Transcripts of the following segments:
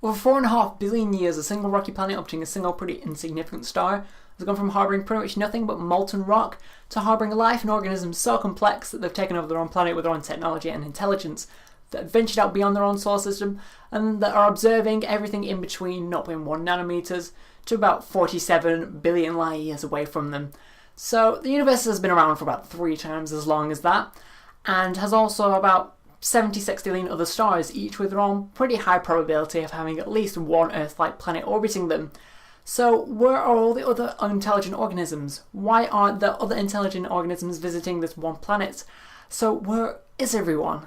Over 4.5 billion years, a single rocky planet orbiting a single pretty insignificant star has gone from harbouring pretty much nothing but molten rock to harbouring life and organisms so complex that they've taken over their own planet with their own technology and intelligence, that have ventured out beyond their own solar system, and that are observing everything in between 0.1 nanometers to about 47 billion light years away from them. So the universe has been around for about 3 times as long as that, and has also about 70 sextillion other stars, each with their own pretty high probability of having at least one Earth-like planet orbiting them. So where are all the other intelligent organisms? Why aren't there other intelligent organisms visiting this one planet? So where is everyone?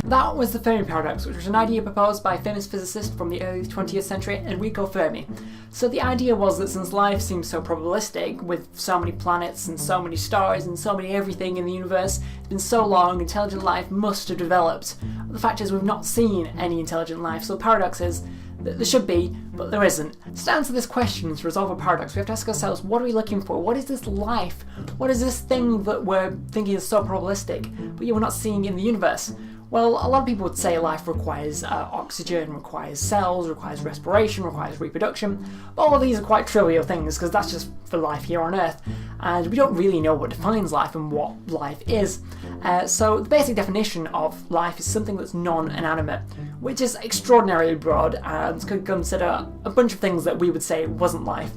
That was the Fermi paradox, which was an idea proposed by a famous physicist from the early 20th century, Enrico Fermi. So the idea was that since life seems so probabilistic, with so many planets and so many stars and so many everything in the universe, it's been so long, intelligent life must have developed. But the fact is we've not seen any intelligent life, so the paradox is that there should be, but there isn't. So to answer this question and to resolve a paradox, we have to ask ourselves, what are we looking for? What is this life? What is this thing that we're thinking is so probabilistic, but yet we're not seeing in the universe? Well, a lot of people would say life requires oxygen, requires cells, requires respiration, requires reproduction. But all of these are quite trivial things because that's just for life here on Earth. And we don't really know what defines life and what life is. So the basic definition of life is something that's non-inanimate, which is extraordinarily broad and could consider a bunch of things that we would say wasn't life.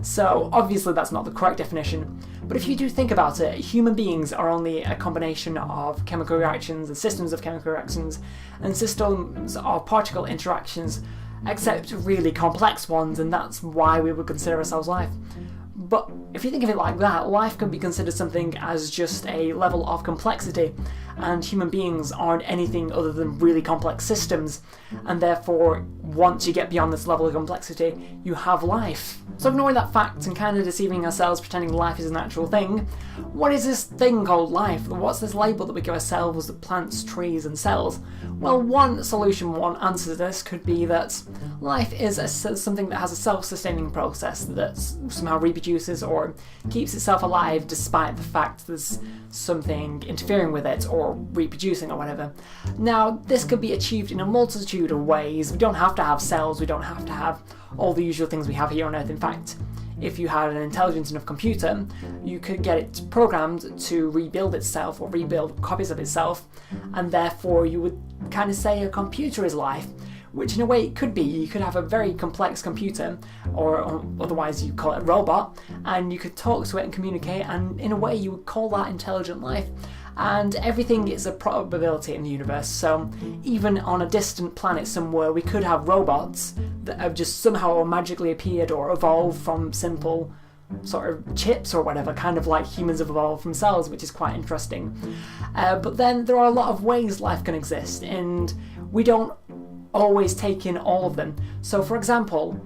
So obviously that's not the correct definition. But if you do think about it, human beings are only a combination of chemical reactions and systems of chemical reactions and systems of particle interactions, except really complex ones, and that's why we would consider ourselves life. But if you think of it like that, life can be considered something as just a level of complexity, and human beings aren't anything other than really complex systems, and therefore once you get beyond this level of complexity, you have life. So ignoring that fact and kind of deceiving ourselves pretending life is a natural thing, what is this thing called life? What's this label that we give ourselves as plants, trees and cells? Well, one solution, one answer to this could be that life is something that has a self-sustaining process that somehow reproduces or keeps itself alive despite the fact there's something interfering with it or reproducing or whatever. Now, this could be achieved in a multitude of ways. We don't have to have cells, we don't have to have all the usual things we have here on Earth. In fact, if you had an intelligent enough computer, you could get it programmed to rebuild itself or rebuild copies of itself, and therefore you would kind of say a computer is life, which in a way it could be. You could have a very complex computer, or otherwise you call it a robot, and you could talk to it and communicate, and in a way you would call that intelligent life. And everything is a probability in the universe, so even on a distant planet somewhere we could have robots that have just somehow magically appeared or evolved from simple sort of chips or whatever, kind of like humans have evolved from cells, which is quite interesting. But then there are a lot of ways life can exist, and we don't always take in all of them. So for example,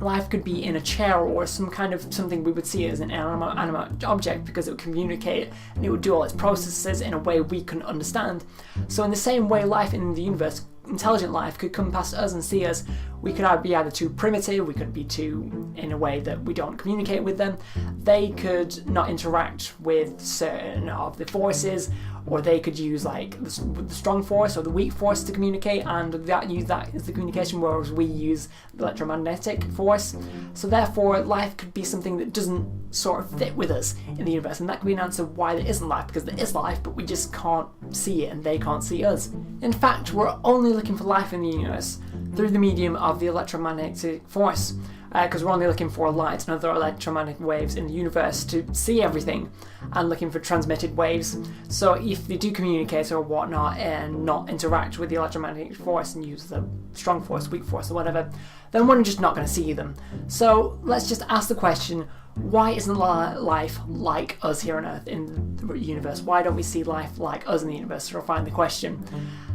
life could be in a chair or some kind of something we would see as an animate object, because it would communicate and it would do all its processes in a way we can understand. So in the same way life in the universe, intelligent life, could come past us and see us. We could be either too primitive, we could be too in a way that we don't communicate with them. They could not interact with certain of the forces, or they could use like the strong force or the weak force to communicate, and use that as the communication, whereas we use the electromagnetic force. So therefore life could be something that doesn't sort of fit with us in the universe, and that could be an answer why there isn't life, because there is life but we just can't see it and they can't see us. In fact, we're only looking for life in the universe through the medium of the electromagnetic force, because we're only looking for light and other electromagnetic waves in the universe to see everything, and looking for transmitted waves. So if they do communicate or whatnot and not interact with the electromagnetic force and use the strong force, weak force or whatever, then we're just not going to see them. So let's just ask the question, why isn't life like us here on Earth in the universe? Why don't we see life like us in the universe? To refine the question.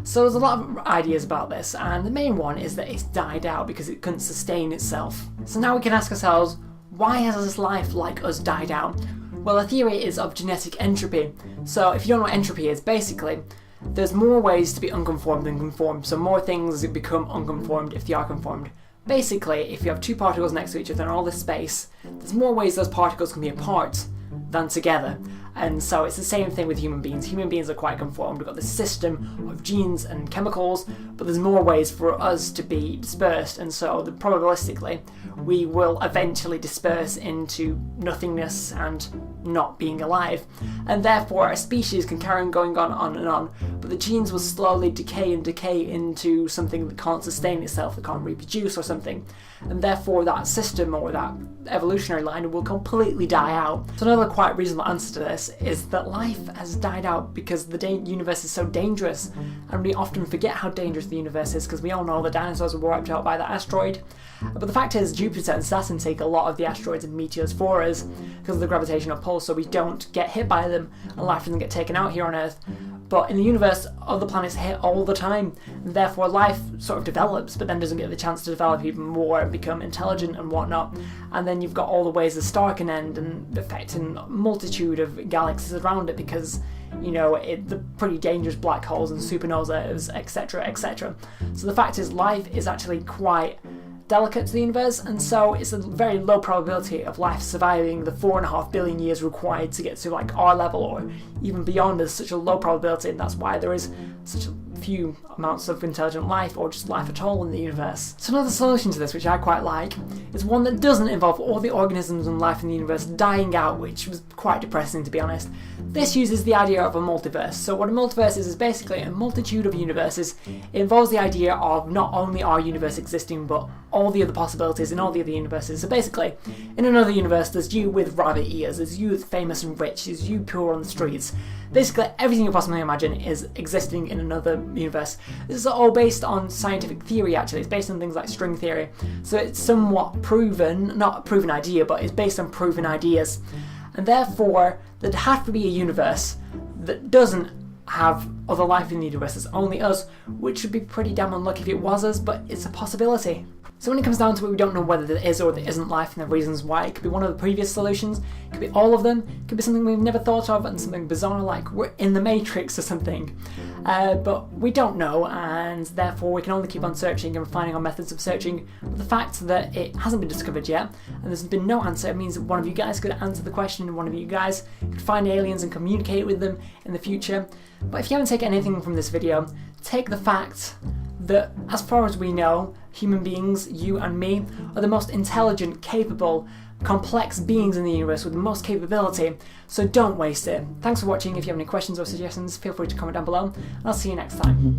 So there's a lot of ideas about this, and the main one is that it's died out because it couldn't sustain itself. So now we can ask ourselves, why has this life like us died out? Well, a theory is of genetic entropy. So if you don't know what entropy is, basically there's more ways to be unconformed than conformed, so more things become unconformed if they are conformed. Basically, if you have two particles next to each other in all this space, there's more ways those particles can be apart than together. And so it's the same thing with human beings. Human beings are quite conformed. We've got this system of genes and chemicals, but there's more ways for us to be dispersed, and so probabilistically we will eventually disperse into nothingness and not being alive. And therefore a species can carry on going on and on, but the genes will slowly decay into something that can't sustain itself, that can't reproduce or something. And therefore that system or that evolutionary line will completely die out. So another quite reasonable answer to this is that life has died out because the universe is so dangerous, and we often forget how dangerous the universe is because we all know the dinosaurs were wiped out by that asteroid. But the fact is, Jupiter and Saturn take a lot of the asteroids and meteors for us because of the gravitational pull, so we don't get hit by them and life doesn't get taken out here on Earth. But in the universe, other planets hit all the time, and therefore life sort of develops, but then doesn't get the chance to develop even more and become intelligent and whatnot. And then you've got all the ways the star can end and affecting a multitude of galaxies around it because, you know, the pretty dangerous black holes and supernovas, etc., etc. So the fact is, life is actually quite delicate to the universe, and so it's a very low probability of life surviving the 4.5 billion years required to get to like our level or even beyond. Is such a low probability, and that's why there is such a few amounts of intelligent life or just life at all in the universe. So another solution to this, which I quite like, is one that doesn't involve all the organisms and life in the universe dying out, which was quite depressing to be honest. This uses the idea of a multiverse. So what a multiverse is basically a multitude of universes. It involves the idea of not only our universe existing, but all the other possibilities in all the other universes. So basically, in another universe, there's you with rabbit ears, there's you famous and rich, there's you poor on the streets. Basically, everything you possibly imagine is existing in another universe. This is all based on scientific theory, actually. It's based on things like string theory. So it's somewhat proven, not a proven idea, but it's based on proven ideas. And therefore, there'd have to be a universe that doesn't have other life in the universe. It's only us, which would be pretty damn unlucky if it was us, but it's a possibility. So when it comes down to it, we don't know whether there is or there isn't life and the reasons why. It could be one of the previous solutions, it could be all of them, it could be something we've never thought of and something bizarre like we're in the Matrix or something. But we don't know, and therefore we can only keep on searching and refining our methods of searching. But the fact that it hasn't been discovered yet and there's been no answer means that one of you guys could answer the question and one of you guys could find aliens and communicate with them in the future. But if you haven't taken anything from this video, take the fact that as far as we know, human beings, you and me, are the most intelligent, capable, complex beings in the universe with the most capability, so don't waste it. Thanks for watching. If you have any questions or suggestions, feel free to comment down below, and I'll see you next time.